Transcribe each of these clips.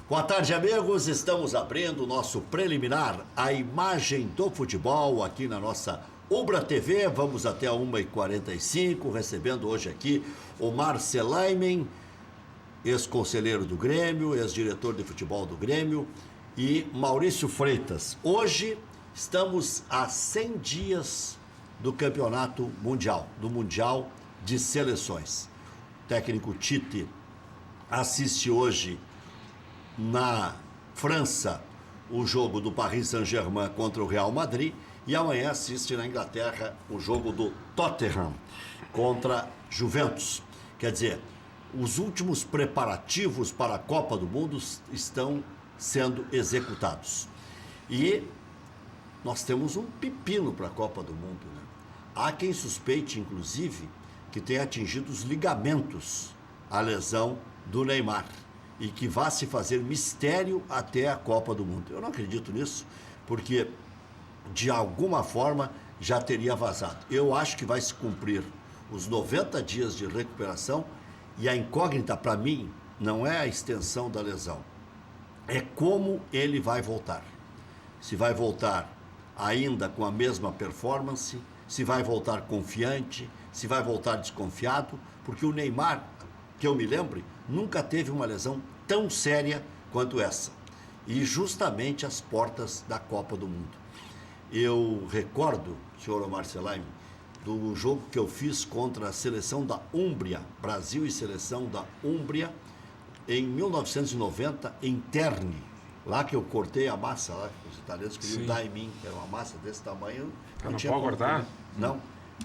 Boa tarde, amigos. Estamos abrindo o nosso preliminar, a imagem do futebol aqui na nossa Ubra TV. Vamos até a 1h45, recebendo hoje aqui o Marcelaimen, ex-conselheiro do Grêmio, ex-diretor de futebol do Grêmio, e Maurício Freitas. Hoje estamos a 100 dias do Campeonato Mundial, do Mundial de Seleções. O técnico Tite assiste hoje na França o jogo do Paris Saint-Germain contra o Real Madrid e amanhã assiste na Inglaterra o jogo do Tottenham contra Juventus. Quer dizer, os últimos preparativos para a Copa do Mundo estão sendo executados. E nós temos um pepino para a Copa do Mundo, né? Há quem suspeite, inclusive, que tenha atingido os ligamentos a lesão do Neymar e que vá se fazer mistério até a Copa do Mundo. Eu não acredito nisso, porque de alguma forma já teria vazado. Eu acho que vai se cumprir os 90 dias de recuperação e a incógnita para mim não é a extensão da lesão, é como ele vai voltar. Se vai voltar ainda com a mesma performance, se vai voltar confiante, se vai voltar desconfiado, porque o Neymar, que eu me lembre, nunca teve uma lesão tão séria quanto essa. E justamente às portas da Copa do Mundo. Eu recordo, senhor Marcelaimen, do jogo que eu fiz contra a seleção da Úmbria, Brasil e seleção da Úmbria, em 1990, em Terni. Lá que eu cortei a massa, lá que os italianos queriam dar em mim, que era uma massa desse tamanho. Não pode cortar? Não.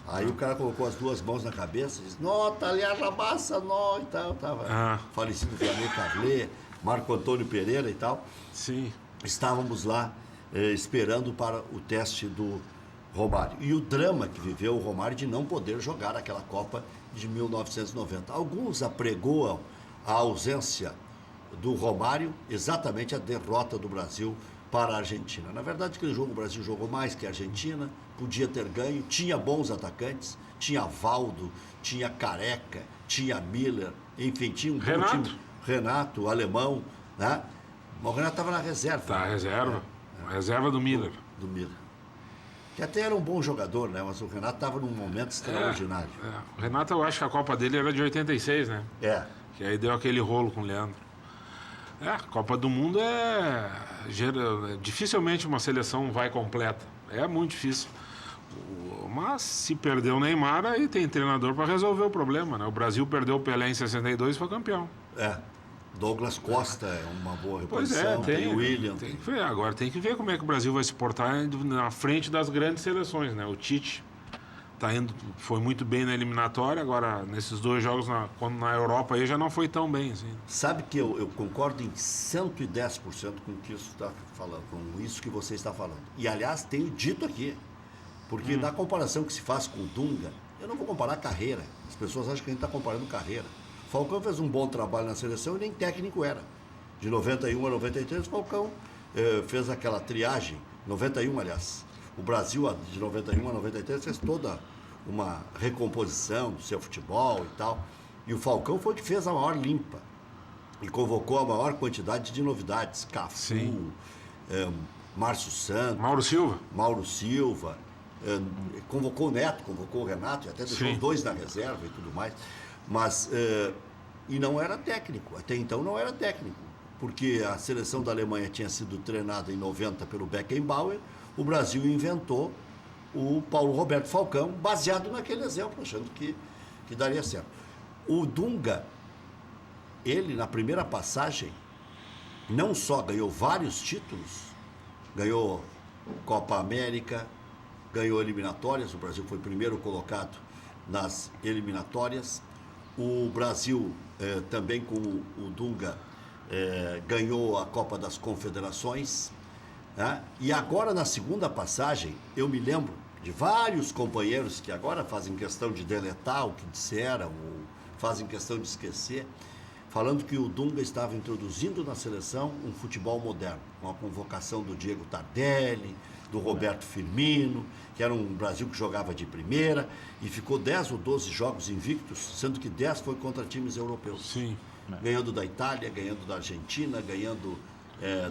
Aí o cara colocou as duas mãos na cabeça e disse, não, aliás, a massa, não, e tal. Tava falecido Vianney Carlet, Marco Antônio Pereira e tal. Sim. Estávamos lá esperando para o teste do Romário. E o drama que viveu o Romário de não poder jogar aquela Copa de 1990. Alguns apregoam a ausência do Romário, exatamente a derrota do Brasil para a Argentina. Na verdade, aquele jogo o Brasil jogou mais que a Argentina, podia ter ganho, tinha bons atacantes, tinha Valdo, tinha Careca, tinha Miller, enfim, tinha um bom time. Renato, alemão, né? Mas o Renato estava na reserva. Tá, reserva. Reserva do Miller. Do Miller. Que até era um bom jogador, né? Mas o Renato estava num momento extraordinário. O Renato, eu acho que a Copa dele era de 86, né? Que aí deu aquele rolo com o Leandro. A Copa do Mundo dificilmente uma seleção vai completa. É muito difícil. Mas se perder o Neymar, aí tem treinador para resolver o problema, né? O Brasil perdeu o Pelé em 62 e foi campeão. Douglas Costa é uma boa reposição. Pois tem o William. Tem que ver. Agora tem que ver como é que o Brasil vai se portar na frente das grandes seleções, né? O Tite foi muito bem na eliminatória, agora nesses dois jogos quando na Europa aí já não foi tão bem assim. Sabe que eu concordo em 110% com o que isso está falando, com isso que você está falando. E aliás, tenho dito aqui, porque na comparação que se faz com o Dunga, eu não vou comparar carreira. As pessoas acham que a gente está comparando carreira. Falcão fez um bom trabalho na seleção e nem técnico era. De 91 a 93, Falcão fez aquela triagem, 91 aliás. O Brasil, de 91 a 93, fez toda uma recomposição do seu futebol e tal. E o Falcão foi o que fez a maior limpa. E convocou a maior quantidade de novidades. Cafu, Márcio Santos. Mauro Silva. Convocou o Neto, convocou o Renato, e até deixou os dois na reserva e tudo mais. Mas, e não era técnico. Até então não era técnico. Porque a seleção da Alemanha tinha sido treinada em 90 pelo Beckenbauer. O Brasil inventou o Paulo Roberto Falcão, baseado naquele exemplo, achando que daria certo. O Dunga, ele, na primeira passagem, não só ganhou vários títulos, ganhou Copa América, ganhou eliminatórias, o Brasil foi primeiro colocado nas eliminatórias. O Brasil, também com o Dunga, ganhou a Copa das Confederações. E agora, na segunda passagem, eu me lembro de vários companheiros que agora fazem questão de deletar o que disseram, ou fazem questão de esquecer, falando que o Dunga estava introduzindo na seleção um futebol moderno, com a convocação do Diego Tardelli, do Roberto Firmino, que era um Brasil que jogava de primeira, e ficou 10 ou 12 jogos invictos, sendo que 10 foi contra times europeus. Sim. ganhando da Itália, ganhando da Argentina, ganhando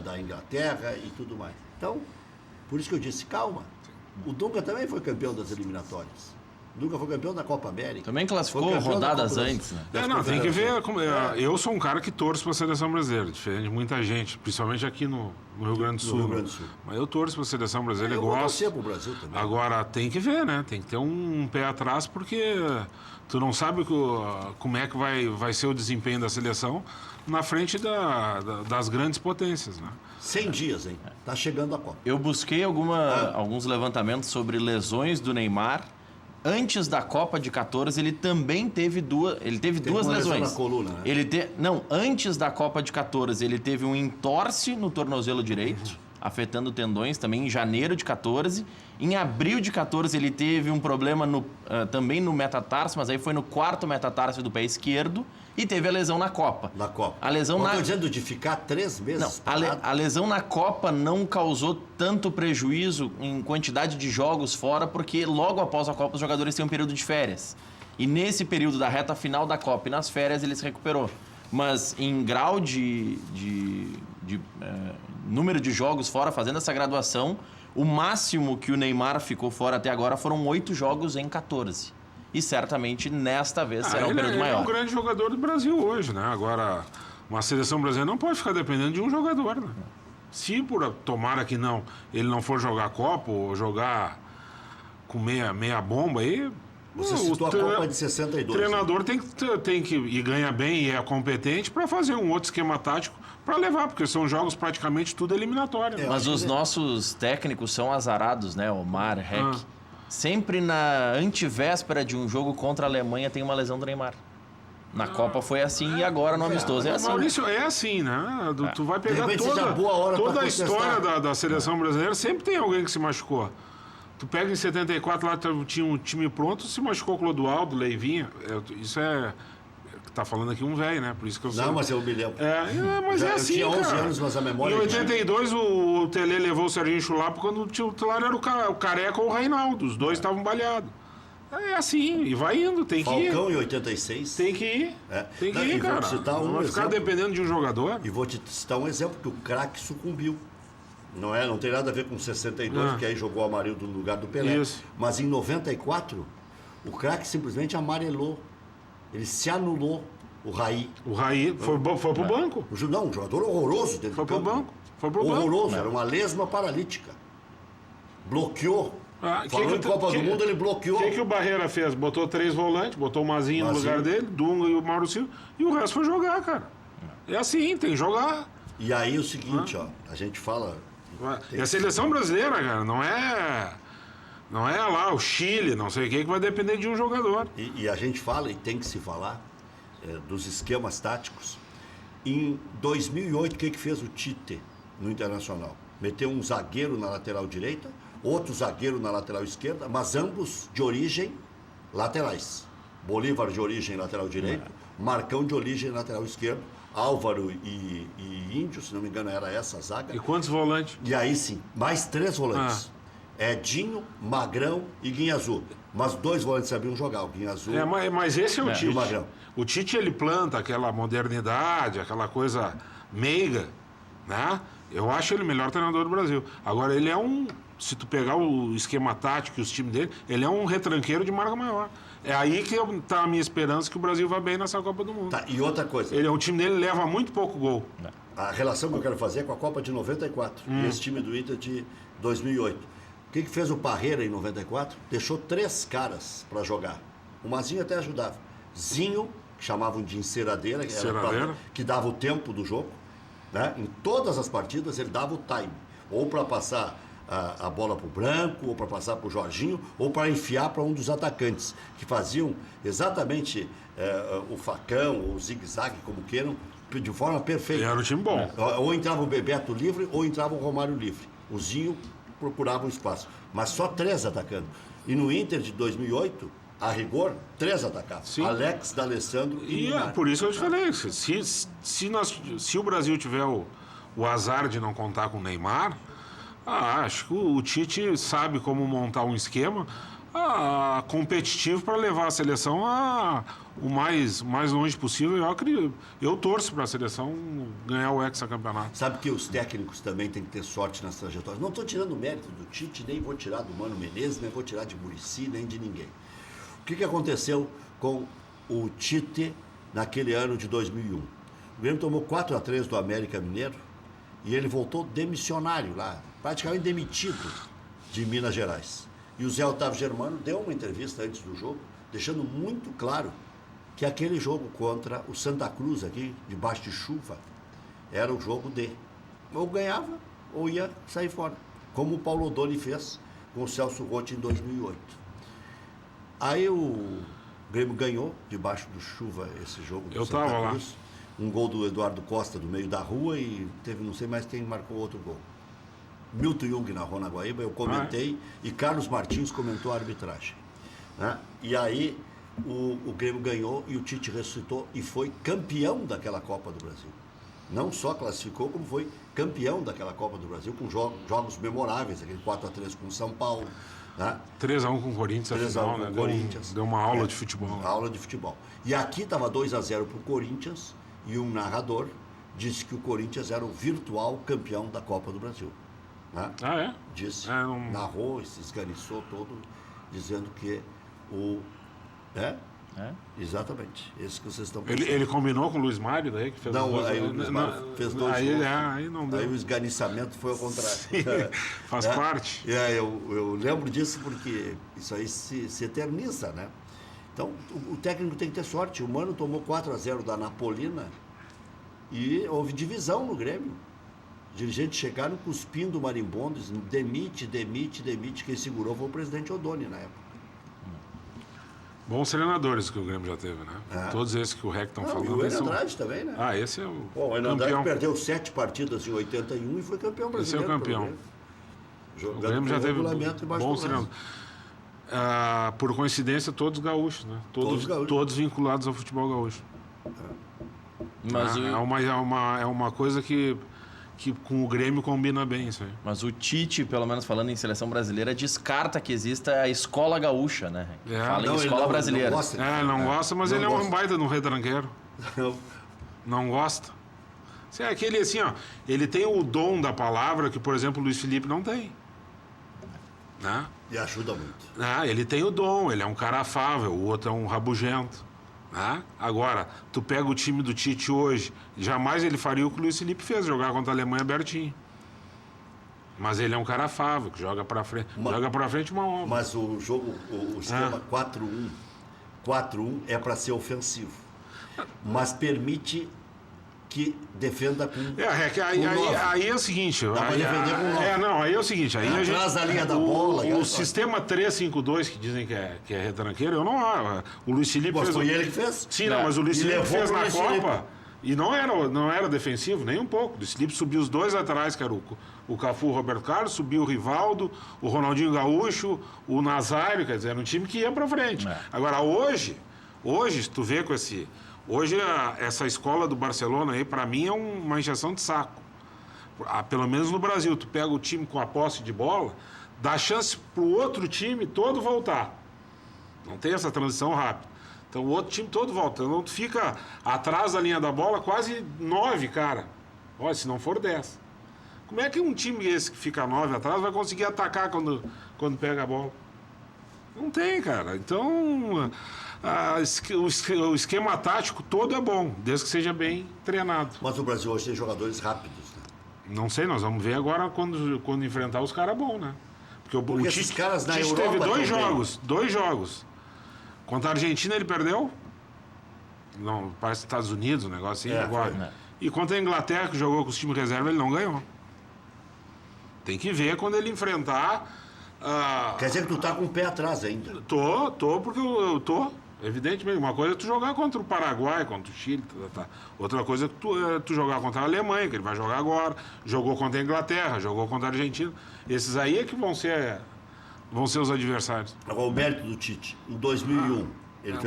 da Inglaterra e tudo mais. Então, por isso que eu disse, calma. O Dunga também foi campeão das eliminatórias. O Dunga foi campeão da Copa América. Também classificou rodadas antes, né? Tem que ver. Eu sou um cara que torço para a seleção brasileira, diferente de muita gente, principalmente aqui no Rio Grande do Sul. Rio Grande do Sul. Mas eu torço para a seleção brasileira, Eu vou gosto. torcer pro Brasil também. Agora, tem que ver, né? Tem que ter um pé atrás, porque tu não sabe como é que vai ser o desempenho da seleção na frente das grandes potências, né? 100 dias, hein? Tá chegando a Copa. Eu busquei alguns levantamentos sobre lesões do Neymar. Antes da Copa de 14, ele também teve duas uma lesão lesões. na coluna, né? Não, antes da Copa de 14, ele teve um entorse no tornozelo direito, afetando tendões, também em janeiro de 14. Em abril de 14, ele teve um problema também no metatarso, mas aí foi no quarto metatarso do pé esquerdo. E teve a lesão na Copa. Na Copa. A lesão Não estou dizendo de ficar 3 meses parado. A lesão na Copa não causou tanto prejuízo em quantidade de jogos fora, porque logo após a Copa os jogadores têm um período de férias. E nesse período da reta final da Copa e nas férias ele se recuperou. Mas em grau de número de jogos fora, fazendo essa graduação, o máximo que o Neymar ficou fora até agora foram 8 jogos em 14. E certamente nesta vez será um período maior. Ele é um grande jogador do Brasil hoje, né? Agora, uma seleção brasileira não pode ficar dependendo de um jogador, né? Se tomara que ele não for jogar Copa ou jogar com meia bomba aí... Você citou a Copa de 62. O treinador tem que e ganha bem e é competente para fazer um outro esquema tático para levar, porque são jogos praticamente tudo eliminatório. Né? Mas os nossos técnicos são azarados, né? Omar, Heck. Sempre na antivéspera de um jogo contra a Alemanha tem uma lesão do Neymar. Na Copa foi assim e agora no amistoso é assim. Maurício, é assim, né? Tu vai pegar toda a história da seleção brasileira, sempre tem alguém que se machucou. Tu pega em 74, lá tinha um time pronto, se machucou com o Clodoaldo, Leivinha. Isso é... Tá falando aqui um velho, né? Por isso que eu sei. Não, mas eu me lembro. Mas é assim, eu tinha 11 cara. anos, mas a memória... Em 82, o Tele levou o Serginho Chulapa quando o titular era o Careca ou o Reinaldo. Os dois estavam baleados. É assim, e vai indo, tem que ir. Falcão em 86. Tem que ir. Tem que ir, cara. Não vai ficar dependendo de um jogador. E vou te citar um exemplo, que o craque sucumbiu. Não tem nada a ver com 62, porque aí jogou o Amarildo no lugar do Pelé. Isso. Mas em 94, o craque simplesmente amarelou. Ele se anulou, o Raí. O Raí foi pro banco. Um jogador horroroso dentro Foi do pro campo. banco. Foi pro Horroroso, banco. era uma lesma paralítica. Bloqueou. Ah, Falando em Copa do Mundo, ele bloqueou. O que o Barreira fez? Botou 3 volantes, botou o Mazinho no lugar dele, Dunga e o Mauro Silva, e o resto foi jogar, cara. É assim, tem que jogar. E aí o seguinte, a gente fala... E a seleção brasileira, cara, não é lá o Chile, não sei o que vai depender de um jogador. E a gente fala, e tem que se falar, dos esquemas táticos. Em 2008, o que fez o Tite no Internacional? Meteu um zagueiro na lateral direita, outro zagueiro na lateral esquerda, mas ambos de origem laterais. Bolívar de origem lateral direito, Marcão de origem lateral esquerdo, Álvaro e Índio, se não me engano era essa a zaga. E quantos volantes? E aí sim, mais 3 volantes. Edinho, Magrão e Guinha Azul. Mas 2 volantes sabiam jogar, o Guinha Azul. Mas esse é o Tite. E o Magrão. O Tite, ele planta aquela modernidade, aquela coisa meiga, né? Eu acho ele o melhor treinador do Brasil. Agora, ele é se tu pegar o esquema tático e os times dele, ele é um retranqueiro de marca maior. É aí que tá a minha esperança que o Brasil vai bem nessa Copa do Mundo. Tá, e outra coisa. O time dele leva muito pouco gol. A relação que eu quero fazer é com a Copa de 94 e esse time do Inter de 2008. O que fez o Parreira em 94? Deixou 3 caras para jogar. O Mazinho até ajudava. Zinho, que chamavam de enceradeira, que dava o tempo do jogo. Né? Em todas as partidas ele dava o time. Ou para passar a bola para o Branco, ou para passar para o Jorginho, ou para enfiar para um dos atacantes, que faziam exatamente o facão, ou o zigue-zague, como queiram, de forma perfeita. E era um time bom. Ou entrava o Bebeto livre, ou entrava o Romário livre. O Zinho procurava um espaço. Mas só 3 atacando. E no Inter de 2008, a rigor, 3 atacavam. Sim. Alex, D'Alessandro e é por isso que eu te falei. Se o Brasil tiver o azar de não contar com o Neymar, acho que o Tite sabe como montar um esquema. competitivo para levar a seleção o mais longe possível. Eu torço para a seleção ganhar o hexacampeonato. Sabe que os técnicos também têm que ter sorte nas trajetórias. Não estou tirando o mérito do Tite, nem vou tirar do Mano Menezes, nem vou tirar de Muricy, nem de ninguém. O que aconteceu com o Tite naquele ano de 2001? O Grêmio tomou 4-3 do América Mineiro e ele voltou demissionário lá, praticamente demitido de Minas Gerais. E o Zé Otávio Germano deu uma entrevista antes do jogo, deixando muito claro que aquele jogo contra o Santa Cruz, aqui, debaixo de chuva, era o jogo de ou ganhava ou ia sair fora, como o Paulo Odoni fez com o Celso Rotti em 2008. Aí o Grêmio ganhou, debaixo de chuva, esse jogo do Santa Cruz. Um gol do Eduardo Costa do meio da rua e teve não sei mais quem marcou outro gol. Milton Jung narrou na Guaíba, eu comentei, e Carlos Martins comentou a arbitragem. Né? E aí o Grêmio ganhou e o Tite ressuscitou e foi campeão daquela Copa do Brasil. Não só classificou, como foi campeão daquela Copa do Brasil, com jogos memoráveis, aquele 4-3 com o São Paulo. Né? 3-1 com o Corinthians, 3-1 com o Corinthians. Deu uma aula de futebol. Uma aula de futebol. E aqui estava 2-0 para o Corinthians e um narrador disse que o Corinthians era o virtual campeão da Copa do Brasil. Né? É? Disse, narrou e se esganiçou todo, dizendo que o... Exatamente, esse que vocês estão pensando. Ele combinou com o Luiz Mário daí, que fez dois aí o Luiz Mário fez 2 gols. Aí não deu. Aí o esganiçamento foi ao contrário. Sim, faz parte. Eu lembro disso porque isso aí se eterniza, né? Então, o técnico tem que ter sorte. O Mano tomou 4-0 da Napolina e houve divisão no Grêmio. Os dirigentes chegaram cuspindo marimbondo, dizendo, demite. Quem segurou foi o presidente Odoni na época. Bons treinadores que o Grêmio já teve, né? Todos esses que o REC estão falando. E o Enio Andrade também, né? Esse é o o Enio Andrade perdeu 7 partidas em 81 e foi campeão brasileiro. Esse é o campeão. O Grêmio já teve bons treinadores. Por coincidência, todos gaúchos, né? Todos vinculados ao futebol gaúcho. Mas é uma coisa que com o Grêmio combina bem isso aí. Mas o Tite, pelo menos falando em seleção brasileira, descarta que exista a escola gaúcha, né? Fala em escola brasileira. Não gosta, mas ele é um baita de um retranqueiro. Não gosta. É aquele assim, ó. Ele tem o dom da palavra que, por exemplo, o Luiz Felipe não tem. Né? E ajuda muito. Ele tem o dom, ele é um cara afável, o outro é um rabugento. Né? Agora, tu pega o time do Tite hoje, jamais ele faria o que o Luiz Felipe fez, jogar contra a Alemanha abertinho. Mas ele é um cara afável, que joga pra frente. Joga pra frente uma obra. Mas o jogo, o esquema 4-1 é para ser ofensivo. Mas permite que defenda com aí é o seguinte... Dá pra defender com 9. Aí é o seguinte... Atrás da linha da bola... O sistema 3-5-2, que dizem que é retranqueiro, eu não... O Luiz Felipe fez... Foi ele que fez? Sim, mas o Luiz Felipe fez na Copa e não era defensivo, nem um pouco. O Luiz Felipe subiu os 2 laterais, que era o Cafu e o Roberto Carlos, subiu o Rivaldo, o Ronaldinho Gaúcho, o Nazário, quer dizer, era um time que ia pra frente. Agora, hoje, se tu vê com esse... Hoje, essa escola do Barcelona aí, para mim, é uma injeção de saco. Pelo menos no Brasil, tu pega o time com a posse de bola, dá chance pro outro time todo voltar. Não tem essa transição rápida. Então, o outro time todo volta. Então, tu fica atrás da linha da bola quase 9, cara. Olha, se não for 10. Como é que um time esse que fica 9 atrás vai conseguir atacar quando pega a bola? Não tem, cara. Então... o esquema tático todo é bom, desde que seja bem treinado. Mas o Brasil hoje tem jogadores rápidos, né? Não sei, nós vamos ver agora quando enfrentar os caras bons, né? Porque o esses caras na Tite Europa teve dois jogos. Contra a Argentina ele perdeu. Não, parece Estados Unidos, um negócio assim agora. Foi. E contra a Inglaterra, que jogou com os times reserva, ele não ganhou. Tem que ver quando ele enfrentar... Quer dizer que tu tá com o pé atrás ainda. Tô, porque eu tô. Evidentemente, uma coisa é tu jogar contra o Paraguai, contra o Chile, outra coisa é tu jogar contra a Alemanha, que ele vai jogar agora, jogou contra a Inglaterra, jogou contra a Argentina. Esses aí é que vão ser os adversários. Agora, o mérito do Tite, em 2001, ele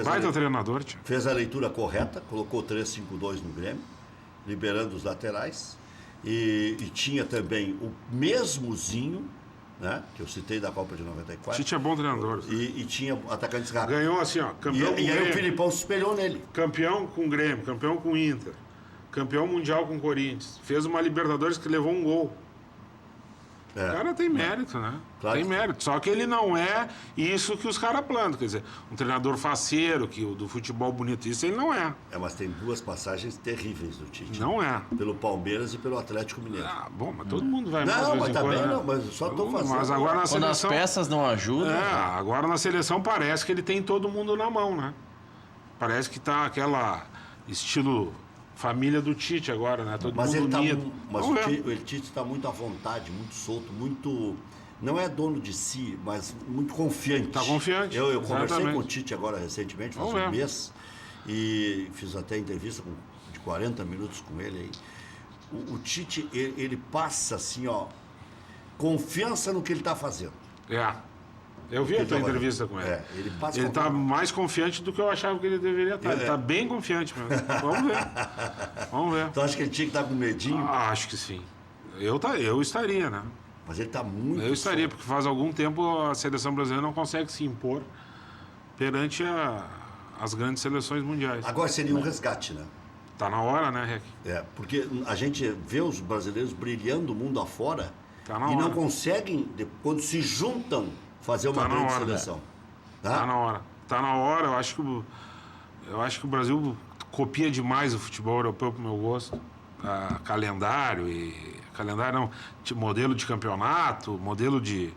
fez a leitura correta, colocou 3-5-2 no Grêmio, liberando os laterais, e tinha também o mesmozinho né? Que eu citei da Copa de 94. Tite é bom treinador. E tinha atacantes rápidos. Ganhou assim, ó, campeão com E aí Grêmio, o Filipão se espelhou nele. campeão com Grêmio, campeão com Inter, campeão mundial com Corinthians. Fez uma Libertadores que levou um gol. É. O cara tem mérito, né? Claro Tem que mérito. Só que ele não é isso que os caras plantam. Quer dizer, um treinador faceiro, que o do futebol bonito, isso ele não é. Mas tem duas passagens terríveis do Tite. Não é. Pelo Palmeiras e pelo Atlético Mineiro. Ah, bom, mas todo mundo vai mais Não, de vez mas em tá quando, bem, né? não, mas eu só tô fazendo. Mas agora na Quando as seleção... peças não ajudam. Agora na seleção parece que ele tem todo mundo na mão, né? Parece que tá aquela estilo família do Tite agora, né? Todo Mas mundo ele tá, unido. mas Vamos o ver. Tite está muito à vontade, muito solto, muito. Não é dono de si, mas muito confiante. Tá confiante, Eu conversei exatamente. com o Tite agora recentemente, faz Vamos um ver. mês, e fiz até entrevista de 40 minutos com ele aí. O Tite, ele passa assim, ó, confiança no que ele está fazendo. É. Eu vi a tua entrevista com ele. Ele passa Ele está confiança. mais confiante do que eu achava que ele deveria estar. Ele está bem confiante mesmo. Vamos ver. Vamos ver. Então acho que ele tinha que estar com medinho, Acho que sim. Eu estaria, né? mas ele está muito. Eu estaria, solto. porque faz algum tempo a seleção brasileira não consegue se impor perante as grandes seleções mundiais. Agora seria um resgate, né? Tá na hora, né, Rec? Porque a gente vê os brasileiros brilhando o mundo afora Tá na e não hora. conseguem, quando se juntam, fazer uma Tá na grande hora, seleção. Tá na hora. Tá na hora. Eu acho que o Brasil copia demais o futebol europeu pro meu gosto. Calendário e... Calendário não. Modelo de campeonato, modelo de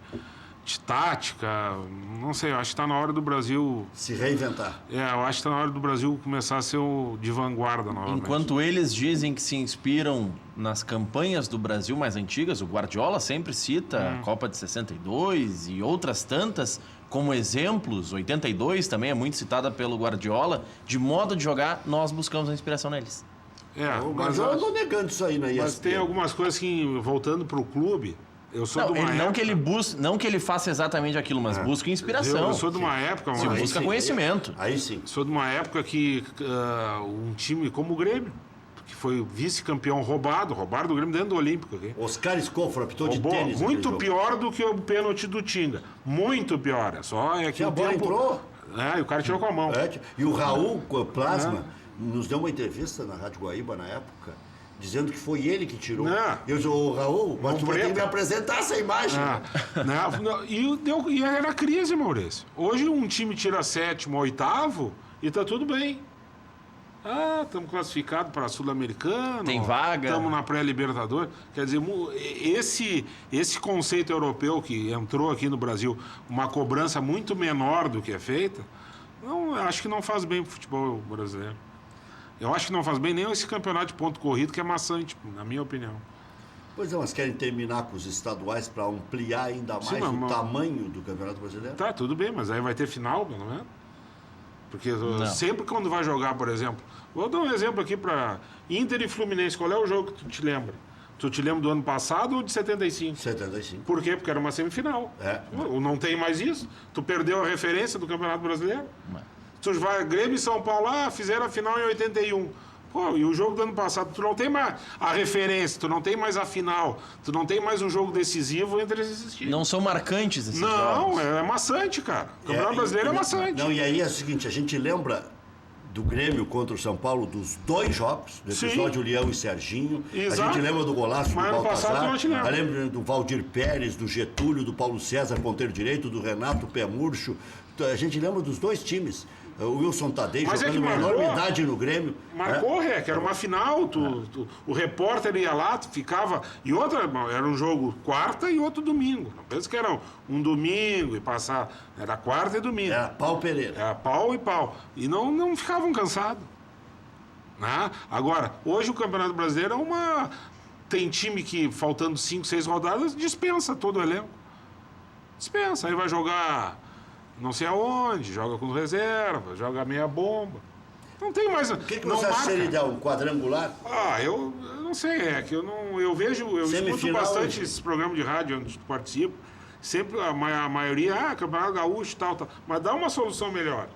tática. Não sei, eu acho que tá na hora do Brasil... Se reinventar. eu acho que tá na hora do Brasil começar a ser o de vanguarda novamente. Enquanto eles dizem que se inspiram nas campanhas do Brasil mais antigas, o Guardiola sempre cita a Copa de 62 e outras tantas como exemplos. 82 também é muito citada pelo Guardiola. De modo de jogar, nós buscamos a inspiração neles. Mas eu ando negando isso aí na ESPN. Mas tem algumas coisas que, voltando pro clube, eu sou de uma época... Não que ele faça exatamente aquilo, mas busca inspiração. Eu sou de uma época... Se mas- busca conhecimento. Aí sim. Sou de uma época que um time como o Grêmio, que foi vice-campeão roubaram do Grêmio dentro do Olímpico aqui. Oscar Escofra apitou de Roubou tênis. muito naquele jogo. pior do que o pênalti do Tinga. Muito pior. É só que Se a o bola tempo... entrou. E o cara tirou com a mão. E o Raul Plasma nos deu uma entrevista na Rádio Guaíba na época, dizendo que foi ele que tirou. Não. Eu disse, ô Raul, mas tu vai ter que preta. me apresentar essa imagem. E era crise, Maurício. Hoje um time tira sétimo, oitavo e tá tudo bem. Estamos classificados para a Sul-Americana. Tem vaga. Estamos na pré-Libertadores. Quer dizer, esse conceito europeu que entrou aqui no Brasil, uma cobrança muito menor do que é feita, acho que não faz bem para o futebol brasileiro. Eu acho que não faz bem nem esse campeonato de ponto corrido, que é maçante, na minha opinião. Pois é, mas querem terminar com os estaduais para ampliar ainda mais Sim, o mas- tamanho do Campeonato Brasileiro? Tá, tudo bem, mas aí vai ter final, pelo menos. Porque sempre quando vai jogar, por exemplo... Vou dar um exemplo aqui para Inter e Fluminense. Qual é o jogo que tu te lembra? Tu te lembra do ano passado ou de 75? 75. Por quê? Porque era uma semifinal. Não tem mais isso. Tu perdeu a referência do Campeonato Brasileiro. Tu vai, Grêmio e São Paulo, fizeram a final em 81. Pô, e o jogo do ano passado, tu não tem mais a referência, tu não tem mais a final, tu não tem mais um jogo decisivo entre esses times. Não são marcantes esses Não, jogos. é maçante, cara. O Campeonato Brasileiro é maçante. Não, e aí é o seguinte, a gente lembra do Grêmio contra o São Paulo dos dois jogos, do episódio Leão e Serginho. Exato. A gente lembra do golaço Mas do ano passado Baltazar. não te lembro. Eu lembro do Valdir Pérez, do Getúlio, do Paulo César, ponteiro direito, do Renato Pé Murcho. A gente lembra dos dois times. O Wilson Tadei Mas jogando é que uma marcou. enormidade no Grêmio. Marcou, que era uma final, o repórter ia lá, tu ficava... E outra, era um jogo quarta e outro domingo. Não pensa que era um domingo e passar... Era quarta e domingo. Era Pau Pereira. Era pau e pau. E não ficavam cansados. Né? Agora, hoje o Campeonato Brasileiro é uma... Tem time que, faltando 5, 6 rodadas, dispensa todo o elenco. Dispensa. Aí vai jogar... Não sei aonde, joga com reserva, joga meia bomba. Não tem mais. O que não você acha que marca. seria ideal? Um quadrangular? Eu não sei, eu escuto Semifinal, bastante esses programas de rádio onde participo. Sempre a maioria, Campeonato Gaúcho e tal. Mas dá uma solução melhor.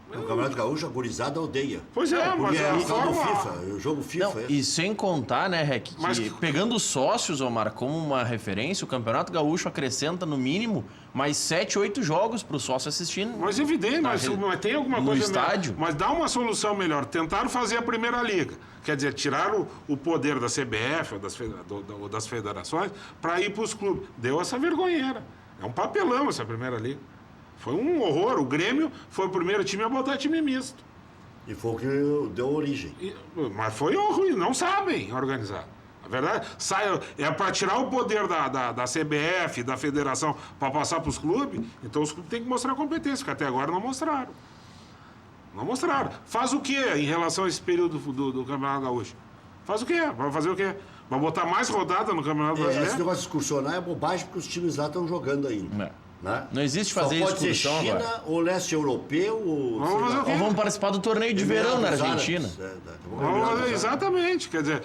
O Campeonato Gaúcho, a gurizada odeia. Pois é, mas Porque é a o forma... FIFA, o jogo FIFA. Não, e sem contar, né, Rec, que Mas- pegando os sócios, Omar, como uma referência, o Campeonato Gaúcho acrescenta no mínimo mais 7, 8 jogos para o sócio assistir. Mas evidente, mas tem alguma no coisa... estádio? Mas dá uma solução melhor. Tentaram fazer a Primeira Liga. Quer dizer, tiraram o poder da CBF ou das federações para ir para os clubes. Deu essa vergonheira. É um papelão essa Primeira Liga. Foi um horror. O Grêmio foi o primeiro time a botar time misto. E foi o que deu origem. Mas foi ruim, não sabem organizar. A verdade, é para tirar o poder da CBF, da federação, para passar para os clubes, então os clubes têm que mostrar competência, que até agora não mostraram. Não mostraram. Faz o quê em relação a esse período do Campeonato Gaúcho? Faz o quê? Vai fazer o quê? Vai botar mais rodada no Campeonato Esse Brasileiro? negócio de excursionar é bobagem porque os times lá estão jogando ainda. É. Né? Não existe fazer Só pode ser excursão China agora. ou leste europeu ou... Vamos sei fazer lá. o quê? Ou vamos participar do torneio de verão na Emirados Argentina. Árabes. Daqui a pouco é Vamos Emirados fazer, Árabes. exatamente. Quer dizer,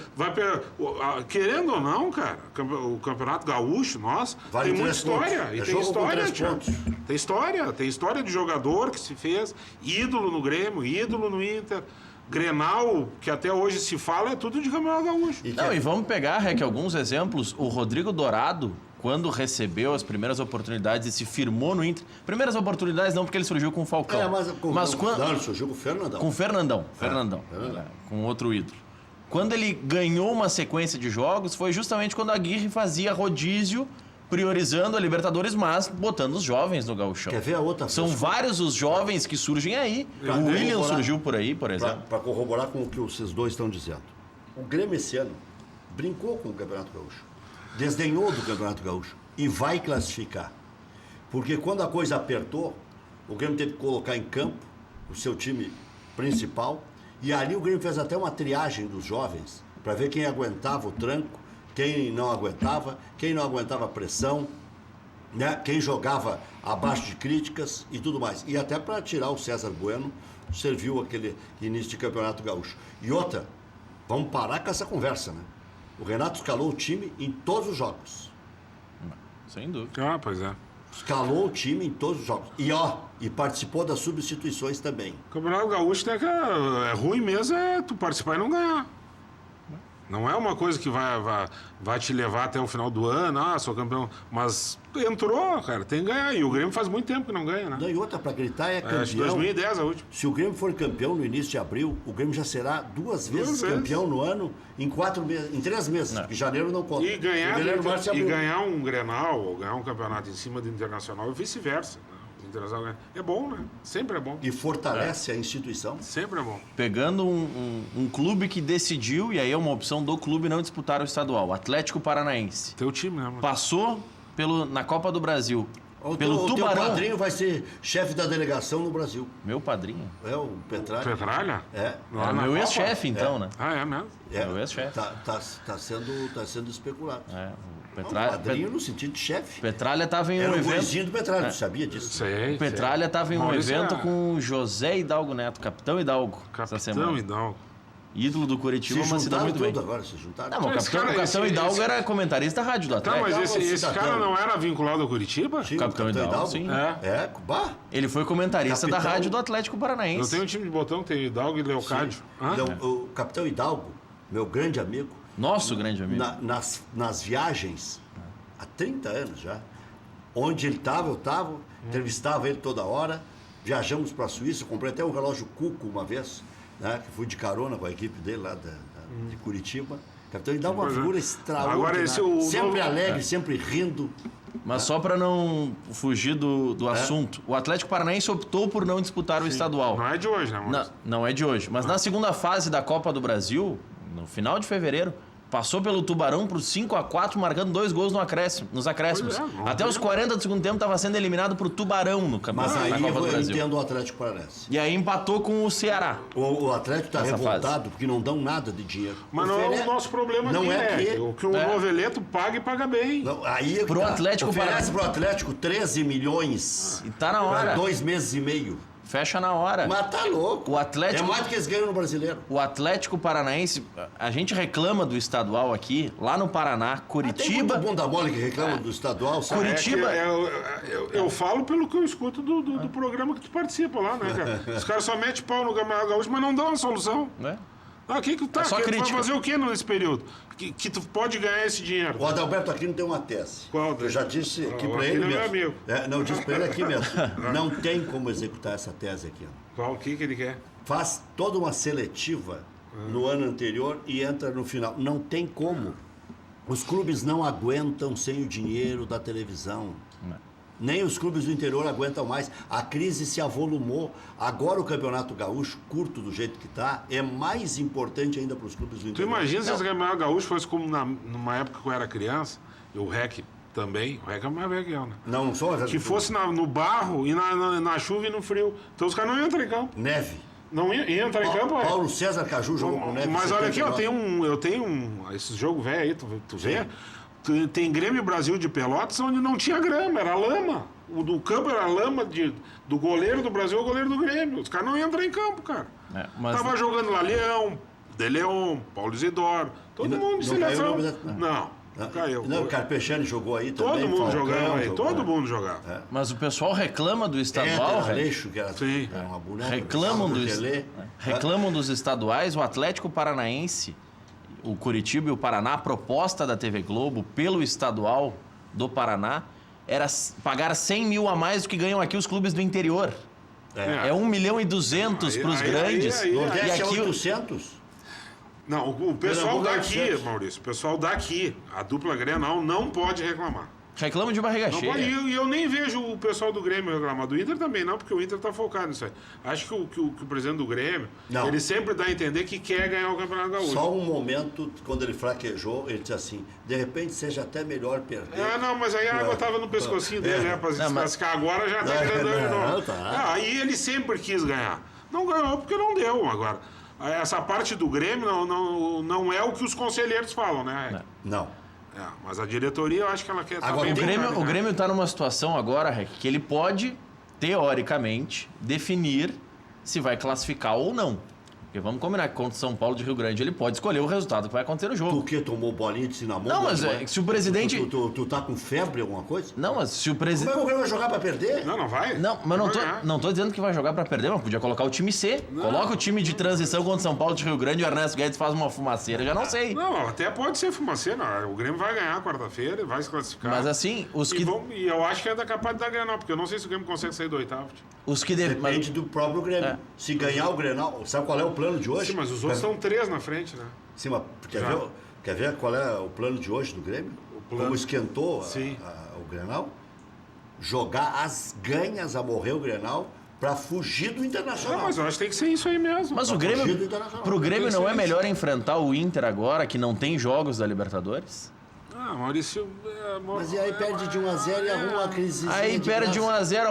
querendo ou não, cara, o Campeonato Gaúcho, nosso, Vale tem muita 3 pontos. história. E É tem jogo com história, 3 Thiago. pontos. Tem história de jogador que se fez, ídolo no Grêmio, ídolo no Inter. Grenal, que até hoje se fala, é tudo de Campeonato Gaúcho. E Não, e vamos pegar, Rec, alguns exemplos. O Rodrigo Dourado, quando recebeu as primeiras oportunidades e se firmou no Inter. Primeiras oportunidades não, porque ele surgiu com o Falcão. mas quando... Não, ele surgiu com o Fernandão. Com o Fernandão. Fernandão. Com outro ídolo. Quando ele ganhou uma sequência de jogos, foi justamente quando a Aguirre fazia rodízio, priorizando a Libertadores, mas botando os jovens no gauchão. Quer ver a outra? São vários os jovens que surgem aí. Pra O William corroborar- surgiu por aí, por exemplo. Para corroborar com o que vocês dois estão dizendo. O Grêmio esse ano brincou com o Campeonato Gaúcho. Desdenhou do Campeonato Gaúcho. E vai classificar. Porque quando a coisa apertou, o Grêmio teve que colocar em campo o seu time principal. E ali o Grêmio fez até uma triagem dos jovens para ver quem aguentava o tranco, quem não aguentava a pressão, né? Quem jogava abaixo de críticas e tudo mais. E até para tirar o César Bueno, serviu aquele início de Campeonato Gaúcho. E outra, vamos parar com essa conversa, né? O Renato escalou o time em todos os jogos. Sem dúvida. Ah, pois é. Escalou o time em todos os jogos. E participou das substituições também. O Campeonato Gaúcho é ruim mesmo, é tu participar e não ganhar. Não é uma coisa que vai te levar até o final do ano, sou campeão. Mas entrou, cara, tem que ganhar. E o Grêmio faz muito tempo que não ganha, né? Não, e outra, para gritar, é campeão. Acho que 2010 a última. Se o Grêmio for campeão no início de abril, o Grêmio já será duas vezes campeão no ano em 4 meses, em 3 meses, porque janeiro não conta. E ganhar, Fevereiro, março e abril. ganhar um Grenal, ou ganhar um campeonato em cima do Internacional e vice-versa. Né? O Internacional ganha. É bom, né? Sempre é bom. E fortalece a instituição. Sempre é bom. Pegando um clube que decidiu, e aí é uma opção do clube não disputar o estadual, Atlético Paranaense. Teu time, né, mano? Passou na Copa do Brasil pelo O teu Tubarão. padrinho vai ser chefe da delegação no Brasil. Meu padrinho? É o Petralha. Petralha? É. Lá É na meu Copa? ex-chefe, então, né? Ah, é mesmo? É. Meu ex-chefe. Tá sendo especulado. É, o Não, padrinho no sentido de chefe. Petralha estava em Era um o evento. gurizinho do Petralha, tu sabia disso? Sei. Petralha estava em um Maurício evento é- com o José Hidalgo Neto, Capitão Hidalgo, essa Capitão semana. Hidalgo. Ídolo do Curitiba, Se mas se dá juntaram muito bem. tudo agora, se juntaram. Não, mas o Esse Capitão, cara, o Capitão esse- Hidalgo esse- era comentarista da rádio do Tá, Atlético. mas esse cidadão. cara não era vinculado ao Curitiba? Sim, Capitão Hidalgo, sim. É, bah. Ele foi comentarista da Capitão- rádio do Atlético Eu Paranaense. tenho um time de botão, tem Hidalgo e Leocádio. Hã? O Capitão Hidalgo, meu grande amigo, Nosso grande amigo. nas viagens, há 30 anos já, onde ele estava, eu estava, entrevistava ele toda hora, viajamos para a Suíça, comprei até um relógio Cuco uma vez, né, que fui de carona com a equipe dele lá de Curitiba. Capitão Hidalgo é uma Pois é. figura extraordinária, Agora esse, o sempre novo- alegre, sempre rindo. Mas só para não fugir do assunto, o Atlético Paranaense optou por não disputar o estadual. Não é de hoje, né, Maurício? Não é de hoje. Mas na segunda fase da Copa do Brasil, no final de fevereiro, passou pelo Tubarão por 5-4, marcando 2 gols nos acréscimos. Pois é, não Até tem- os 40 do segundo tempo estava sendo eliminado por Tubarão no Mas campeonato aí da Copa do eu Brasil. entendo o Atlético Paranaense. E aí empatou com o Ceará. O Atlético está Nessa revoltado porque não dão nada de dinheiro. Mas não é o nosso problema não aqui, é né? que- O que o noveleto paga e paga bem. Não, aí é que Pro Atlético oferece Paranaense. pro Atlético 13 milhões E tá na para hora. 2 meses e meio. Fecha na hora. Mas tá louco. O Atlético... É mais do que eles ganham no Brasileiro. O Atlético Paranaense, a gente reclama do estadual aqui, lá no Paraná, Tem Curitiba... muito bunda mole que reclama do estadual, sabe? Curitiba- Eu falo pelo que eu escuto do programa que tu participa lá, né, cara? Os caras só metem pau no Campeonato Gaúcho, mas não dão uma solução. Né? Que tá? É só Tu vai crítica. fazer o que nesse período? Que tu pode ganhar esse dinheiro? O Adalberto Aquino tem uma tese. Qual Eu tese? já disse aqui O para ele Aquino é meu mesmo. amigo. Não, eu disse para ele aqui mesmo. Não tem como executar essa tese aqui. Qual que ele quer? Faz toda uma seletiva no ano anterior e entra no final. Não tem como. Os clubes não aguentam sem o dinheiro da televisão. Nem os clubes do interior aguentam mais. A crise se avolumou. Agora o Campeonato Gaúcho, curto do jeito que está, é mais importante ainda para os clubes do Tu interior. imagina se Não. esse Campeonato Gaúcho fosse como numa época que eu era criança, e o REC também, o REC é mais velho que eu, né? Não só Que fosse no barro e na chuva e no frio. Então os caras não entram em campo. neve. Não ia entrar em campo, Paulo César Caju jogou com neve. Mas olha aqui, 79. eu tenho esse jogo velho aí, tu vê? Tem Grêmio Brasil de Pelotas onde não tinha grama, era lama. O do campo era lama do goleiro do Brasil ao goleiro do Grêmio. Os caras não entram em campo, cara. Mas Tava jogando lá Leão, De Leon, Paulo Isidoro, todo mundo de não caiu seleção. o nome da- Não caiu. Não, o Carpechani jogou aí Todo também. mundo Falcão jogava aí, jogou. todo mundo jogava. Mas o pessoal reclama do estadual, Éder Ré. Aleixo, que era, Sim. era uma boneca. reclamam, do dos, Telê. reclamam dos estaduais. O Atlético Paranaense, o Curitiba e o Paraná, a proposta da TV Globo pelo estadual do Paraná era pagar 100 mil a mais do que ganham aqui os clubes do interior. É 1 milhão e 200 para os Aí- grandes. aí- Nordeste e é aqui 800. Não, o pessoal Pernambuco é daqui, 800. Maurício, o pessoal daqui, a dupla Grenal não pode reclamar. reclamam de barriga Não cheia. pode, e eu nem vejo o pessoal do Grêmio reclamar. Do Inter também não, porque o Inter tá focado nisso aí. Acho que o presidente do Grêmio, Não. ele sempre dá a entender que quer ganhar o Campeonato Gaúcho. Só um momento, quando ele fraquejou, ele disse assim, de repente seja até melhor perder. Não, mas aí a água tava no pescocinho dele, né? Pra se descascar. Agora já tá grandão de novo. tá. Aí ele sempre quis ganhar. Não ganhou porque não deu agora. Essa parte do Grêmio não é o que os conselheiros falam, né? Não. Mas a diretoria, eu acho que ela quer... Agora, O tem- Grêmio está numa situação agora, Rec, que ele pode, teoricamente, definir se vai classificar ou não. Porque vamos combinar que contra o São Paulo de Rio Grande ele pode escolher o resultado que vai acontecer no jogo. Tu que tomou bolinha de cinnamon? Não, mas se o presidente... Tu tá com febre, alguma coisa? Não, mas se o Como é presidente... que o Grêmio vai jogar pra perder? Não vai. Não, mas Vai ganhar. não tô dizendo que vai jogar pra perder, mas podia colocar o time C. Coloca o time de transição contra o São Paulo de Rio Grande e o Ernesto Guedes faz uma fumaceira, já não sei. Não, até pode ser fumaceira. O Grêmio vai ganhar quarta-feira, vai se classificar. Mas assim, os que... E eu acho que ainda é capaz de dar Grenal, porque eu não sei se o Grêmio consegue sair do oitavo. Os que Depende do próprio Grêmio. É. Se ganhar o Grenal, sabe qual é o plano de hoje? Sim, mas os outros são 3 na frente, né? Sim, mas Já. quer ver qual é o plano de hoje do Grêmio? plano- Como esquentou Sim. o Grenal? Jogar as ganhas a morrer o Grenal para fugir do Internacional. Não, mas eu acho que tem que ser isso aí mesmo. Mas o fugir do Grêmio... Internacional. Pro Grêmio Tem que não ser é isso. melhor enfrentar o Inter agora, que não tem jogos da Libertadores? Maurício... Mas e aí perde de 1 a 0 e arruma uma crise. Aí perde 1 a 0,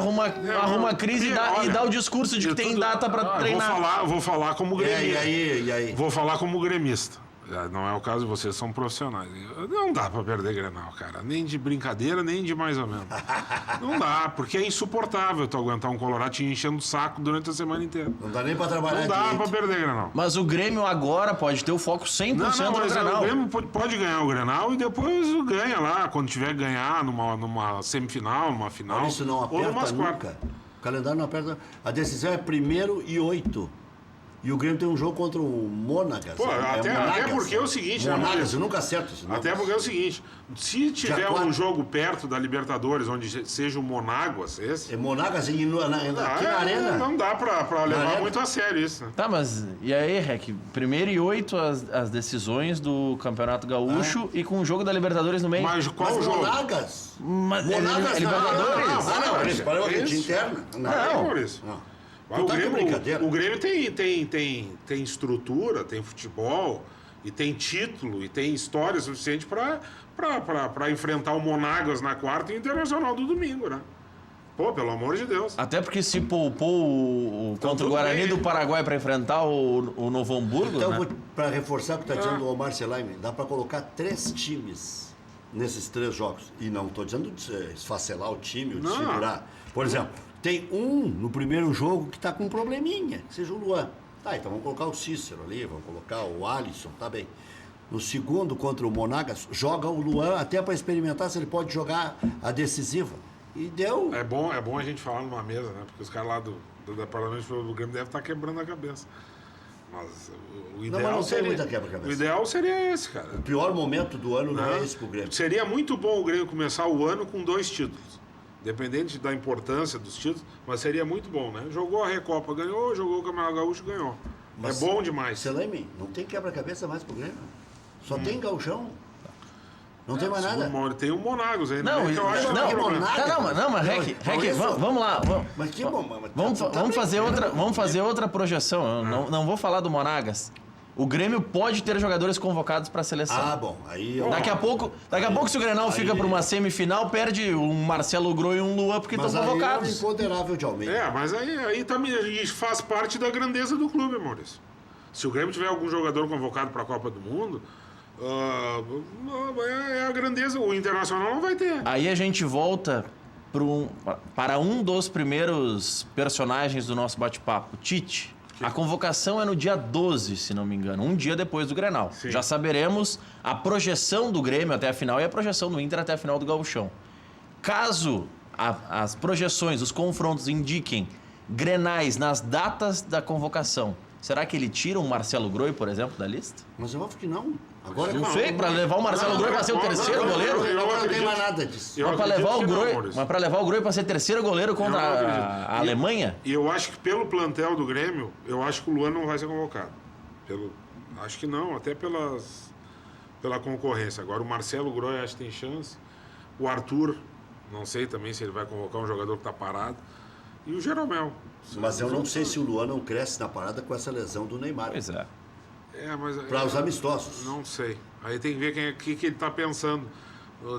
arruma crise e dá o discurso de que tem data pra treinar. Vou falar como gremista. E aí? Vou falar como gremista. Não é o caso de vocês, são profissionais. Não dá pra perder Grenal, cara. Nem de brincadeira, nem de mais ou menos. Não dá, porque é insuportável tu aguentar um Colorado te enchendo o saco durante a semana inteira. Não dá nem para trabalhar Não dá direito. pra perder Grenal. Mas o Grêmio agora pode ter o foco 100% Não, no mas Grenal. o Grêmio pode ganhar o Grenal e depois ganha lá, quando tiver que ganhar numa semifinal, numa final. Isso não ou numas aperta quartas. nunca. O calendário não aperta. A decisão é 1º e 8. E o Grêmio tem um jogo contra o Mônagas. Pô, até porque é o seguinte, né, Mônagas, Maurício? eu nunca acerto isso. não. Até porque é o seguinte, se tiver quatro. um jogo perto da Libertadores, onde seja o Monáguas, esse... É Mônagas aqui na Arena. Não dá pra levar Arena. muito a sério isso, né? Tá, mas e aí, Rec? 1º e 8 as decisões do Campeonato Gaúcho e com o jogo da Libertadores no meio. Mas qual Mas o jogo? Mônagas. Mas Mônagas é Libertadores? Não, eles param a gente Isso. interna. Não, Maurício. Não. O Tá de brincadeira. Grêmio, o Grêmio tem estrutura, tem futebol, e tem título, e tem história suficiente para enfrentar o Monagas na quarta e o Internacional do domingo, né? Pô, pelo amor de Deus. Até porque se poupou contra o tudo Guarani bem. do Paraguai para enfrentar o Novo Hamburgo, Então, né? para reforçar o que está dizendo o Omar Selaime, dá para colocar 3 times nesses 3 jogos. E não estou dizendo de esfacelar o time ou de Não. segurar. Por exemplo, tem um no primeiro jogo que está com um probleminha, que seja o Luan. Tá, então vamos colocar o Cícero ali, vamos colocar o Alisson, tá bem. No segundo, contra o Monagas, joga o Luan até para experimentar se ele pode jogar a decisiva. E deu. É bom a gente falar numa mesa, né? Porque os caras lá do Parlamento do Grêmio devem estar quebrando a cabeça. Mas o ideal mas não seria... muita quebra-cabeça. O ideal seria esse, cara. O pior momento do ano não é esse pro Grêmio. Seria muito bom o Grêmio começar o ano com 2 títulos. Dependente da importância dos títulos, mas seria muito bom, né? Jogou a Recopa, ganhou, jogou o Campeonato Gaúcho, ganhou. Mas, é bom demais. Seleme, não tem quebra-cabeça mais pro Grêmio. Só tem gauchão. Não tem mais nada. Tem o Monagos ainda. Não, né, que eu acho que é o problema. mas Rec, vamos lá. Mas que bom. Vamos fazer outra projeção. Eu não vou falar do Monagas. O Grêmio pode ter jogadores convocados para a seleção. Ah, bom. Aí, daqui a pouco, se o Grenal fica para uma semifinal, perde um Marcelo Groi e um Luan porque estão convocados. Mas aí é o imponderável de Almeida. Mas aí também faz parte da grandeza do clube, Maurício. Se o Grêmio tiver algum jogador convocado para a Copa do Mundo, é a grandeza. O Internacional não vai ter. Aí a gente volta para um dos primeiros personagens do nosso bate-papo, Tite. A convocação é no dia 12, se não me engano, um dia depois do Grenal. Sim. Já saberemos a projeção do Grêmio até a final e a projeção do Inter até a final do Gauchão. Caso as projeções, os confrontos indiquem Grenais nas datas da convocação, será que ele tira um Marcelo Groi, por exemplo, da lista? Mas eu acho que não. Agora Não sei, para levar o Marcelo Groi para ser o terceiro goleiro? Agora não tem mais nada disso. Mas para levar o Groi para ser terceiro goleiro contra a Alemanha? E eu acho que pelo plantel do Grêmio, eu acho que o Luan não vai ser convocado. Acho que não, até pela concorrência. Agora o Marcelo Groi acho que tem chance. O Arthur, não sei também se ele vai convocar um jogador que está parado. E o Jeromel. Mas eu não sei se o Luan não cresce na parada com essa lesão do Neymar. Pois é. Para os amistosos. Não sei. Aí tem que ver que ele está pensando.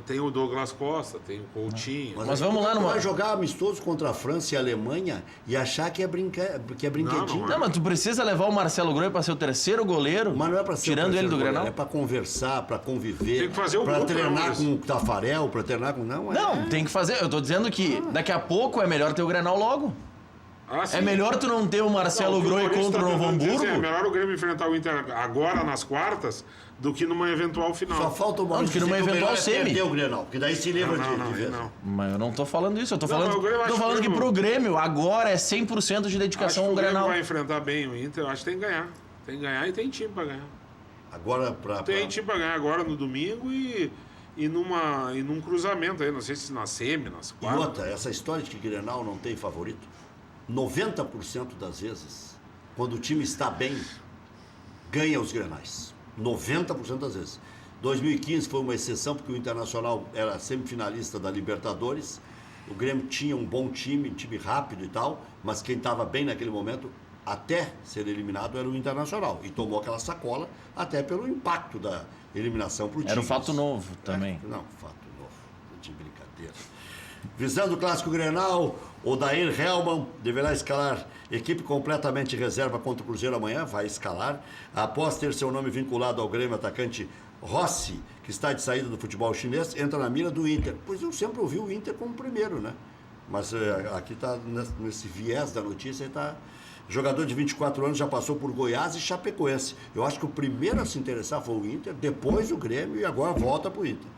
Tem o Douglas Costa, tem o Coutinho. Mas vamos lá vai jogar amistoso contra a França e a Alemanha e achar que é brinquedinho. Não, mas tu precisa levar o Marcelo Groi para ser o terceiro goleiro, mas não é para ser tirando ele do Grenal? É para conversar, para conviver, tem que fazer para treinar com o Tafarel, para treinar com... Não, tem que fazer. Eu tô dizendo que daqui a pouco é melhor ter o Grenal logo. É melhor tu não ter o Marcelo Groi contra o Novo Hamburgo? É melhor o Grêmio enfrentar o Inter agora nas quartas do que numa eventual final. Só falta o Maurício do que numa eventual semi. Perder o Grenal, porque daí se livra de vez. Mas eu não tô falando isso, eu tô falando que pro Grêmio agora é 100% de dedicação ao Grenal. O Grêmio vai enfrentar bem o Inter, eu acho que tem que ganhar. Tem que ganhar e tem time pra ganhar. Agora Tem time pra ganhar agora no domingo e num cruzamento aí, não sei se na semi, nas quartas. E outra, essa história de que Grenal não tem favorito, 90% das vezes, quando o time está bem, ganha os Grenais. 90% das vezes. 2015 foi uma exceção, porque o Internacional era semifinalista da Libertadores. O Grêmio tinha um bom time, um time rápido e tal, mas quem estava bem naquele momento, até ser eliminado, era o Internacional. E tomou aquela sacola, até pelo impacto da eliminação para o time. Era um fato novo também. Não, fato novo. De brincadeira. Visando o Clássico Grenal, o Daír Hellman deverá escalar equipe completamente reserva contra o Cruzeiro amanhã, vai escalar. Após ter seu nome vinculado ao Grêmio, atacante Rossi, que está de saída do futebol chinês, entra na mira do Inter. Pois eu sempre ouvi o Inter como primeiro, né? Mas aqui está nesse viés da notícia, está... Jogador de 24 anos, já passou por Goiás e Chapecoense. Eu acho que o primeiro a se interessar foi o Inter, depois o Grêmio e agora volta para o Inter.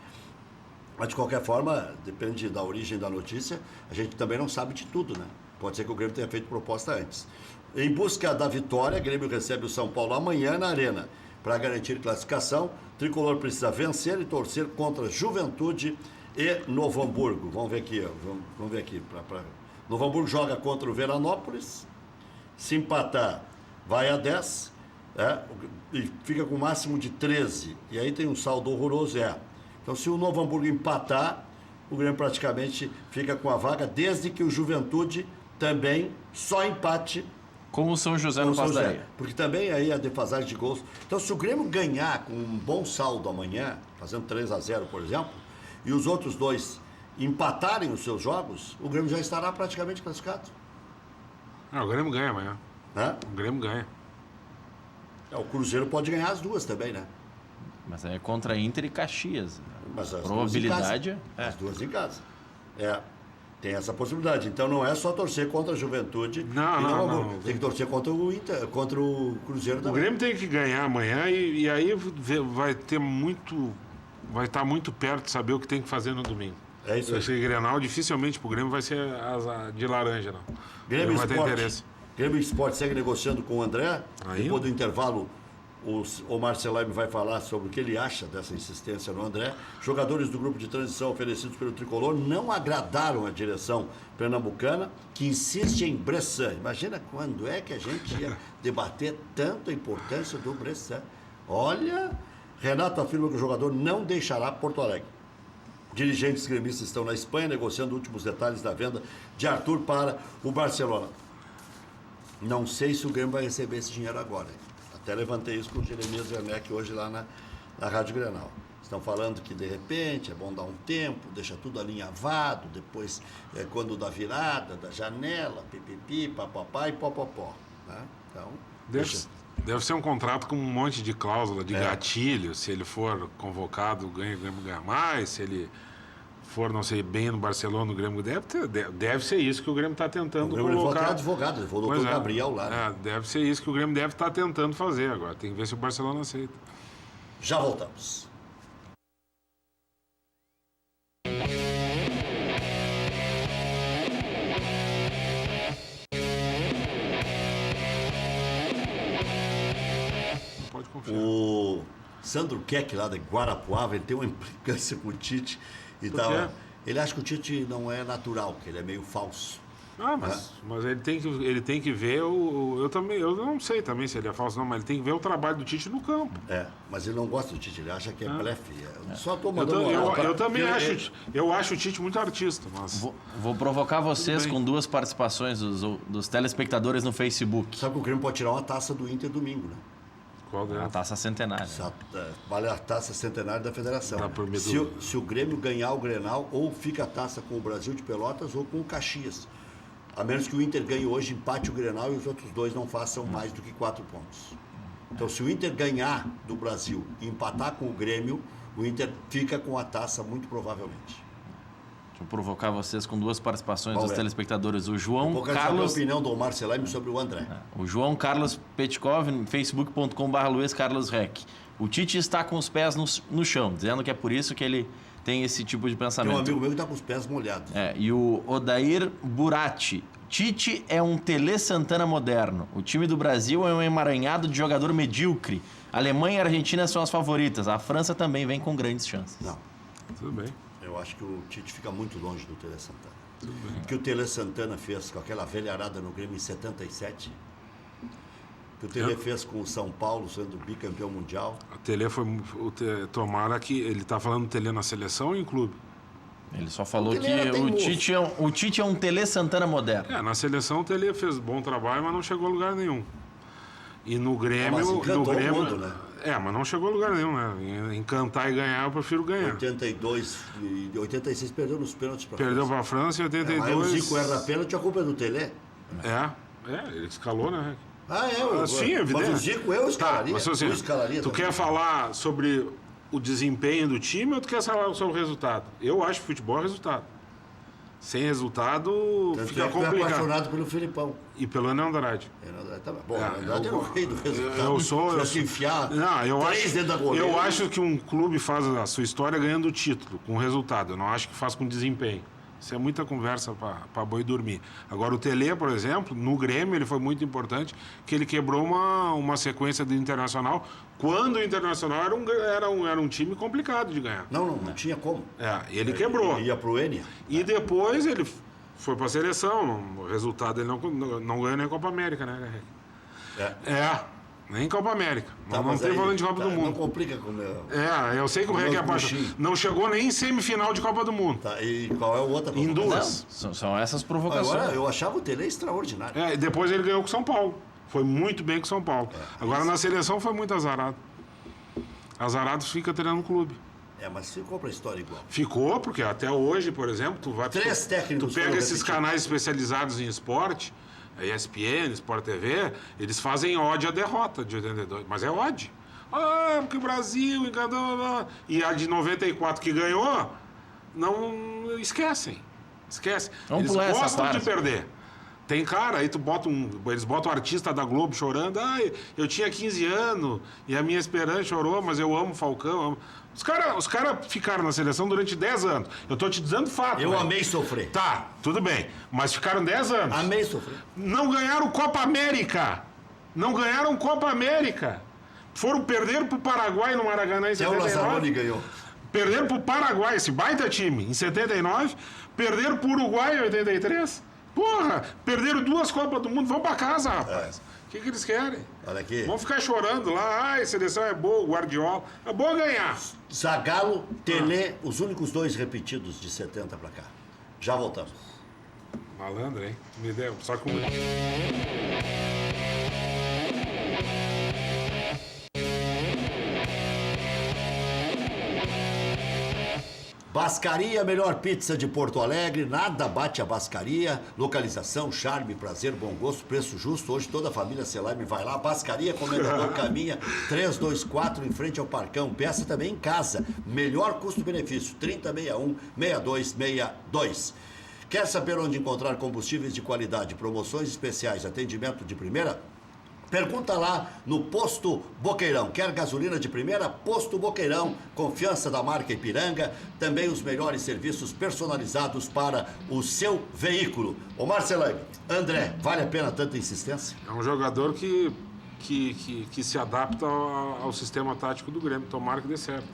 Mas, de qualquer forma, depende da origem da notícia, a gente também não sabe de tudo, né? Pode ser que o Grêmio tenha feito proposta antes. Em busca da vitória, o Grêmio recebe o São Paulo amanhã na Arena. Para garantir classificação, o Tricolor precisa vencer e torcer contra Juventude e Novo Hamburgo. Vamos ver aqui. Novo Hamburgo joga contra o Veranópolis. Se empatar, vai a 10. E fica com o máximo de 13. E aí tem um saldo horroroso, Então, se o Novo Hamburgo empatar, o Grêmio praticamente fica com a vaga, desde que o Juventude também só empate com o São José no Passaria. Porque também aí a defasagem de gols. Então, se o Grêmio ganhar com um bom saldo amanhã, fazendo 3-0, por exemplo, e os outros dois empatarem os seus jogos, o Grêmio já estará praticamente classificado. O Grêmio ganha amanhã. O Grêmio ganha. O Cruzeiro pode ganhar as duas também, né? Mas é contra Inter e Caxias. Mas a probabilidade as duas em casa. Tem essa possibilidade. Então não é só torcer contra a Juventude. Não. Tem que torcer contra o Inter, contra o Cruzeiro também. O Grêmio tem que ganhar amanhã e aí vai estar muito perto de saber o que tem que fazer no domingo. É isso aí. Esse Grenal dificilmente pro Grêmio vai ser de laranja, não. Grêmio vai ter Esporte. interesse. Grêmio Esporte segue negociando com o André. Ainda? Depois do intervalo, o Marcelo vai falar sobre o que ele acha dessa insistência no André. Jogadores do grupo de transição oferecidos pelo Tricolor não agradaram a direção pernambucana, que insiste em Bressan. Imagina quando é que a gente ia debater tanto a importância do Bressan. Olha, Renato afirma que o jogador não deixará Porto Alegre. Dirigentes gremistas estão na Espanha negociando últimos detalhes da venda de Arthur para o Barcelona. Não sei se o Grêmio vai receber esse dinheiro agora. Até levantei isso com o Jeremias Werneck hoje lá na Rádio Grenal. Estão falando que, de repente, é bom dar um tempo, deixa tudo alinhavado, depois, quando dá virada, da janela, pipipi, papapá e popopó. Né? Então, Deve ser um contrato com um monte de cláusula de gatilho. Se ele for convocado, o Grêmio ganha mais. Se ele for, não sei, bem no Barcelona, o Grêmio deve ser isso que o Grêmio está tentando colocar. Ele foi até advogado, ele foi o doutor Gabriel lá. Né? Deve ser isso que o Grêmio deve estar tentando fazer agora. Tem que ver se o Barcelona aceita. Já voltamos. Pode confiar. O Sandro Keck, lá de Guarapuava, ele tem uma implicância com o Tite. E ele acha que o Tite não é natural, que ele é meio falso. Mas ele tem que ver eu não sei também se ele é falso não, mas ele tem que ver o trabalho do Tite no campo. Mas ele não gosta do Tite, ele acha que é blefe. Só tô Eu mandando eu também acho o Tite muito artista, mas Vou provocar vocês com 2 participações dos telespectadores no Facebook. Sabe que o Grêmio pode tirar uma taça do Inter domingo, né? qual A delas? taça centenária. Vale a taça centenária da federação. Tá por medo. Se o Grêmio ganhar o Grenal, ou fica a taça com o Brasil de Pelotas ou com o Caxias. A menos que o Inter ganhe hoje, empate o Grenal e os outros 2 não façam mais do que 4 pontos. Então, se o Inter ganhar do Brasil e empatar com o Grêmio, o Inter fica com a taça muito provavelmente. Deixa eu provocar vocês com 2 participações dos é? telespectadores. O João Eu quero saber a Carlos... opinião do Marcelino sobre o André. O João Carlos Petkov, facebook.com/LuizCarlosRec. O Tite está com os pés no chão, dizendo que é por isso que ele tem esse tipo de Tem pensamento. um amigo meu que está com os pés molhados. E o Odair Burati. Tite é um Tele Santana moderno. O time do Brasil é um emaranhado de jogador medíocre. Alemanha e Argentina são as favoritas. A França também vem com grandes chances. Não, Tudo bem. eu acho que o Tite fica muito longe do Tele Santana. O que o Tele Santana fez com aquela velharada no Grêmio em 77, que o Tele fez com o São Paulo sendo bicampeão mundial. A Tele foi. Tomara que. Ele está falando Tele na seleção ou em clube? Ele só falou Ele que era o Tite é um Tele Santana moderno. Na seleção o Tele fez bom trabalho, mas não chegou a lugar nenhum. E no Grêmio. Mas encantou no Grêmio, o mundo, né? Mas não chegou a lugar nenhum, né? Em cantar e ganhar, eu prefiro ganhar. 82 e 86 perdeu nos pênaltis para Perdeu para a França em 82. Aí o Zico erra pênalti, a culpa é do Tele. Ele escalou, né? Sim, é evidente. Mas o Zico eu escalaria. Mas, assim, eu escalaria tu também. quer falar sobre o desempenho do time ou tu quer falar sobre o resultado? Eu acho que futebol é resultado. Sem resultado, Tanto fica é que tu é complicado. apaixonado pelo Filipão. E pelo Enel Andrade. Tá bom, Andrade era o rei do resultado. Eu sou. Tinha que enfiar eu três dentro da goleira. Eu acho que um clube faz a sua história ganhando o título, com resultado. Eu não acho que faz com desempenho. Isso é muita conversa para boi dormir. Agora, o Tele, por exemplo, no Grêmio, ele foi muito importante, que ele quebrou uma sequência do Internacional, quando o Internacional era um time complicado de ganhar. Não tinha como. Ele quebrou. Ia pro Enia. E depois ele foi para a seleção. O resultado ele não ganhou nem Copa América, né? Nem Copa América. Não tem volante de Copa do Mundo. Não complica com o meu... eu sei que o Rec é apaixonado. Não chegou nem em semifinal de Copa do Mundo. E qual é o outro? Em duas. São essas provocações. Agora, eu achava o Tele extraordinário. E depois ele ganhou com o São Paulo. Foi muito bem com o São Paulo. Agora na seleção foi muito azarado. Azarado fica treinando no clube. Mas ficou pra história igual. Ficou, porque até hoje, por exemplo, Três técnicos. Tu pega esses canais especializados em esporte, a ESPN, Sport TV, eles fazem ode à derrota de 82. Mas é ode. Porque o Brasil enganou. E a de 94 que ganhou, não esquecem. Esquece. Vamos Eles pular essa gostam de parte. perder. Tem cara, aí eles botam o artista da Globo chorando. Eu tinha 15 anos e a minha esperança chorou, mas eu amo o Falcão. Amo. Os cara ficaram na seleção durante 10 anos. Eu tô te dizendo fato. Eu né? amei sofrer. Tá, tudo bem. Mas ficaram 10 anos. Amei sofrer. Não ganharam Copa América. Não ganharam Copa América. Perderam pro Paraguai no Maracanã em Até o 79. Lazzaroni ganhou. Perderam pro Paraguai, esse baita time, em 79. Perderam pro Uruguai em 83. Porra, perderam 2 Copas do Mundo. Vão pra casa, rapaz. O que eles querem? Olha aqui. Vão ficar chorando lá. A seleção é boa, o Guardiola. É bom ganhar. Zagallo, Tele, os únicos 2 repetidos de 70 pra cá. Já voltamos. Malandro, hein? Me deu. Só com... Bascaria, melhor pizza de Porto Alegre, nada bate a Bascaria. Localização, charme, prazer, bom gosto, preço justo. Hoje toda a família Selime vai lá. Bascaria, Comendador Caminha, 324 em frente ao Parcão. Peça também em casa. Melhor custo-benefício, 3061-6262. Quer saber onde encontrar combustíveis de qualidade, promoções especiais, atendimento de primeira? Pergunta lá no Posto Boqueirão. Quer gasolina de primeira? Posto Boqueirão. Confiança da marca Ipiranga. Também os melhores serviços personalizados para o seu veículo. Ô Marcelane, André, vale a pena tanta insistência? É um jogador que se adapta ao sistema tático do Grêmio. Tomara que dê certo.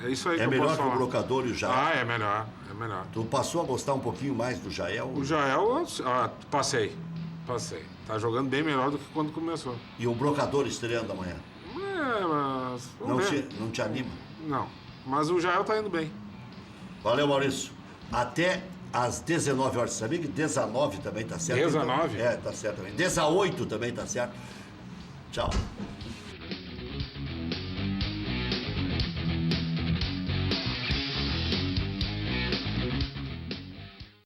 É isso aí que eu melhor posso que o falar. Brocador e o Jael. Ah, é melhor. Tu passou a gostar um pouquinho mais do Jael? O Jael, passei. Tá jogando bem melhor do que quando começou. E o Brocador estreando amanhã? Mas... Não te anima? Não. Mas o Jael tá indo bem. Valeu, Maurício. Até às 19 horas. Sabia que 19 também tá certo? 19? Tá certo também. 18 também tá certo. Tchau.